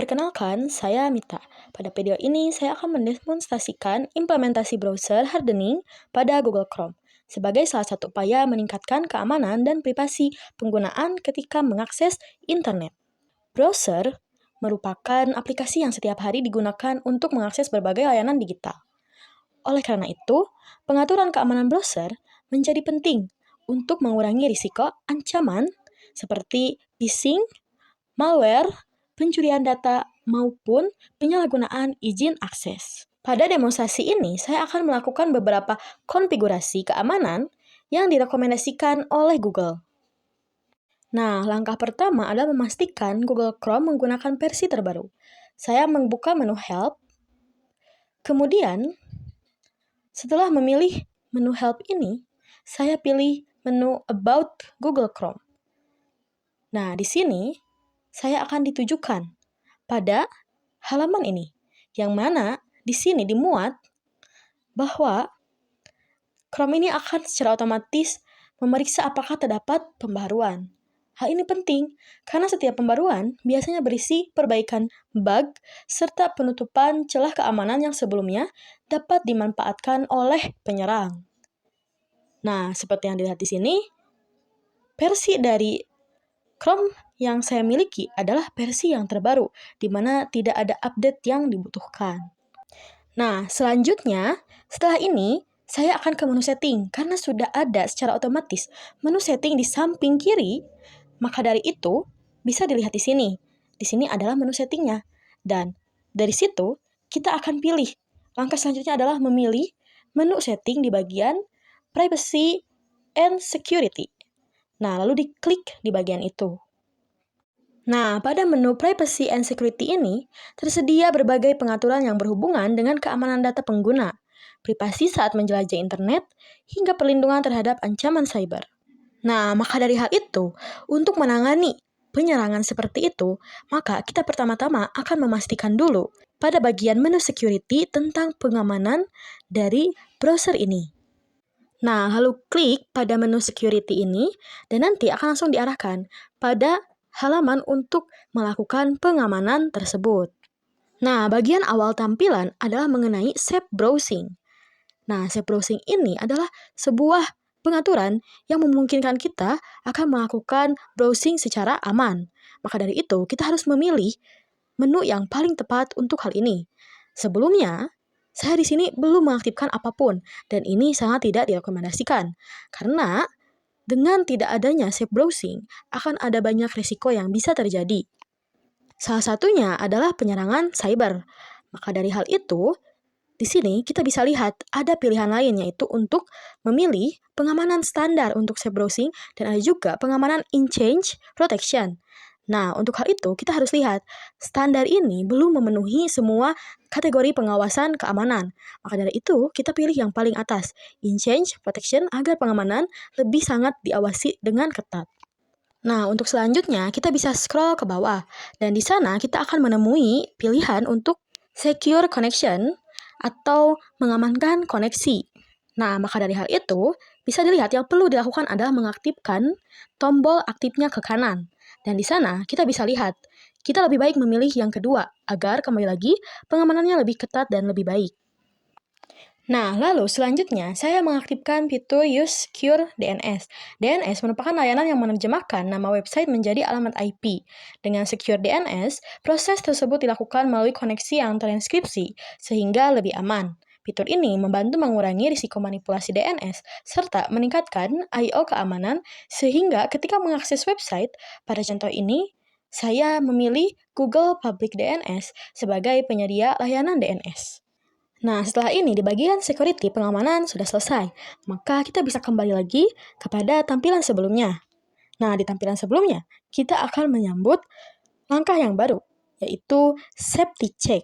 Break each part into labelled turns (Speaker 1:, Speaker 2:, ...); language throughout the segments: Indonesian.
Speaker 1: Perkenalkan, saya Mita. Pada video ini, saya akan mendemonstrasikan implementasi browser hardening pada Google Chrome sebagai salah satu upaya meningkatkan keamanan dan privasi penggunaan ketika mengakses internet. Browser merupakan aplikasi yang setiap hari digunakan untuk mengakses berbagai layanan digital. Oleh karena itu, pengaturan keamanan browser menjadi penting untuk mengurangi risiko ancaman seperti phishing, malware, pencurian data, maupun penyalahgunaan izin akses. Pada demonstrasi ini, saya akan melakukan beberapa konfigurasi keamanan yang direkomendasikan oleh Google. Nah, langkah pertama adalah memastikan Google Chrome menggunakan versi terbaru. Saya membuka menu Help, kemudian setelah memilih menu Help ini, saya pilih menu About Google Chrome. Nah, di sini saya akan ditujukan pada halaman ini, yang mana di sini dimuat bahwa Chrome ini akan secara otomatis memeriksa apakah terdapat pembaruan. Hal ini penting karena setiap pembaruan biasanya berisi perbaikan bug serta penutupan celah keamanan yang sebelumnya dapat dimanfaatkan oleh penyerang. Nah, seperti yang dilihat di sini, versi dari Chrome yang saya miliki adalah versi yang terbaru, di mana tidak ada update yang dibutuhkan. Nah, selanjutnya, setelah ini, saya akan ke menu setting, karena sudah ada secara otomatis menu setting di samping kiri, maka dari itu, bisa dilihat di sini. Di sini adalah menu settingnya. Dan dari situ, kita akan pilih. Langkah selanjutnya adalah memilih menu setting di bagian Privacy and Security. Nah, lalu diklik di bagian itu. Nah, pada menu Privacy and Security ini, tersedia berbagai pengaturan yang berhubungan dengan keamanan data pengguna, privasi saat menjelajah internet, hingga perlindungan terhadap ancaman cyber. Nah, maka dari hal itu, untuk menangani penyerangan seperti itu, maka kita pertama-tama akan memastikan dulu pada bagian menu security tentang pengamanan dari browser ini. Nah, lalu klik pada menu security ini, dan nanti akan langsung diarahkan pada halaman untuk melakukan pengamanan tersebut. Nah, bagian awal tampilan adalah mengenai safe browsing. Nah, safe browsing ini adalah sebuah pengaturan yang memungkinkan kita akan melakukan browsing secara aman. Maka dari itu, kita harus memilih menu yang paling tepat untuk hal ini. Sebelumnya, saya di sini belum mengaktifkan apapun, dan ini sangat tidak direkomendasikan. Karena dengan tidak adanya safe browsing, akan ada banyak risiko yang bisa terjadi. Salah satunya adalah penyerangan cyber. Maka dari hal itu, di sini kita bisa lihat ada pilihan lain, yaitu untuk memilih pengamanan standar untuk safe browsing dan ada juga pengamanan in-change protection. Nah, untuk hal itu kita harus lihat standar ini belum memenuhi semua kategori pengawasan keamanan. Maka dari itu kita pilih yang paling atas, in-change protection, agar pengamanan lebih sangat diawasi dengan ketat. Nah, untuk selanjutnya kita bisa scroll ke bawah dan di sana kita akan menemui pilihan untuk secure connection atau mengamankan koneksi. Nah, maka dari hal itu, bisa dilihat yang perlu dilakukan adalah mengaktifkan tombol aktifnya ke kanan. Dan di sana, kita bisa lihat, kita lebih baik memilih yang kedua, agar kembali lagi pengamanannya lebih ketat dan lebih baik. Nah, lalu selanjutnya saya mengaktifkan fitur Use Secure DNS. DNS merupakan layanan yang menerjemahkan nama website menjadi alamat IP. Dengan Secure DNS, proses tersebut dilakukan melalui koneksi yang terenkripsi, sehingga lebih aman. Fitur ini membantu mengurangi risiko manipulasi DNS, serta meningkatkan I/O keamanan, sehingga ketika mengakses website, pada contoh ini, saya memilih Google Public DNS sebagai penyedia layanan DNS. Nah, setelah ini di bagian security pengamanan sudah selesai, maka kita bisa kembali lagi kepada tampilan sebelumnya. Nah, di tampilan sebelumnya, kita akan menyambut langkah yang baru, yaitu safety check.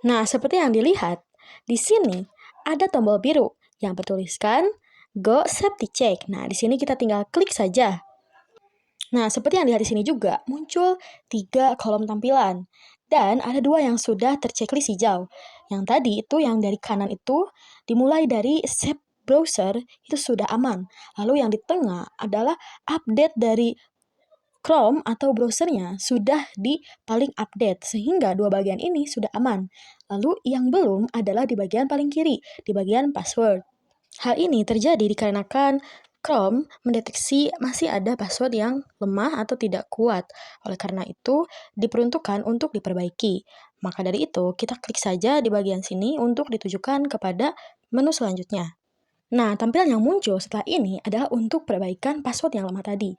Speaker 1: Nah, seperti yang dilihat, di sini ada tombol biru yang bertuliskan Go Safety Check. Nah, di sini kita tinggal klik saja. Nah, seperti yang dilihat di sini juga, muncul 3 kolom tampilan. Dan ada 2 yang sudah terchecklist hijau. Yang tadi itu, yang dari kanan itu, dimulai dari safe browser, itu sudah aman. Lalu yang di tengah adalah update dari Chrome atau browsernya sudah di paling update, sehingga dua bagian ini sudah aman. Lalu yang belum adalah di bagian paling kiri, di bagian password. Hal ini terjadi dikarenakan Chrome mendeteksi masih ada password yang lemah atau tidak kuat. Oleh karena itu, diperuntukkan untuk diperbaiki. Maka dari itu, kita klik saja di bagian sini untuk ditujukan kepada menu selanjutnya. Nah, tampilan yang muncul setelah ini adalah untuk perbaikan password yang lama tadi.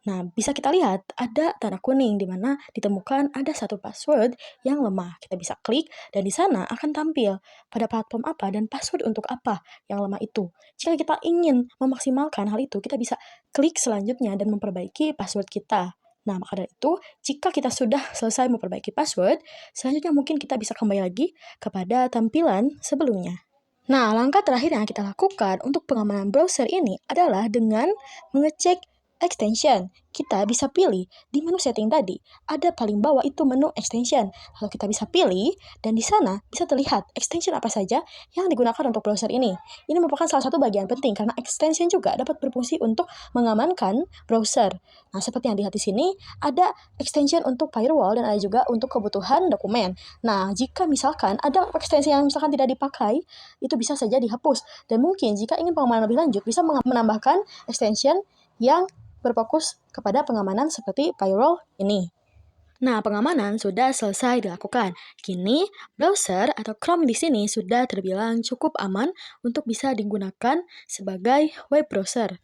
Speaker 1: Nah, bisa kita lihat ada tanda kuning di mana ditemukan ada satu password yang lemah. Kita bisa klik dan di sana akan tampil pada platform apa dan password untuk apa yang lemah itu. Jika kita ingin memaksimalkan hal itu, kita bisa klik selanjutnya dan memperbaiki password kita. Nah, maka dari itu, jika kita sudah selesai memperbaiki password, selanjutnya mungkin kita bisa kembali lagi kepada tampilan sebelumnya. Nah, langkah terakhir yang kita lakukan untuk pengamanan browser ini adalah dengan mengecek extension. Kita bisa pilih di menu setting tadi, ada paling bawah itu menu extension. Lalu kita bisa pilih, dan di sana bisa terlihat extension apa saja yang digunakan untuk browser ini. Ini merupakan salah satu bagian penting, karena extension juga dapat berfungsi untuk mengamankan browser. Nah, seperti yang dilihat di sini, ada extension untuk firewall dan ada juga untuk kebutuhan dokumen. Nah, jika misalkan ada extension yang misalkan tidak dipakai, itu bisa saja dihapus. Dan mungkin jika ingin pengamanan lebih lanjut, bisa menambahkan extension yang berfokus kepada pengamanan seperti firewall ini. Nah, pengamanan sudah selesai dilakukan. Kini, browser atau Chrome di sini sudah terbilang cukup aman untuk bisa digunakan sebagai web browser.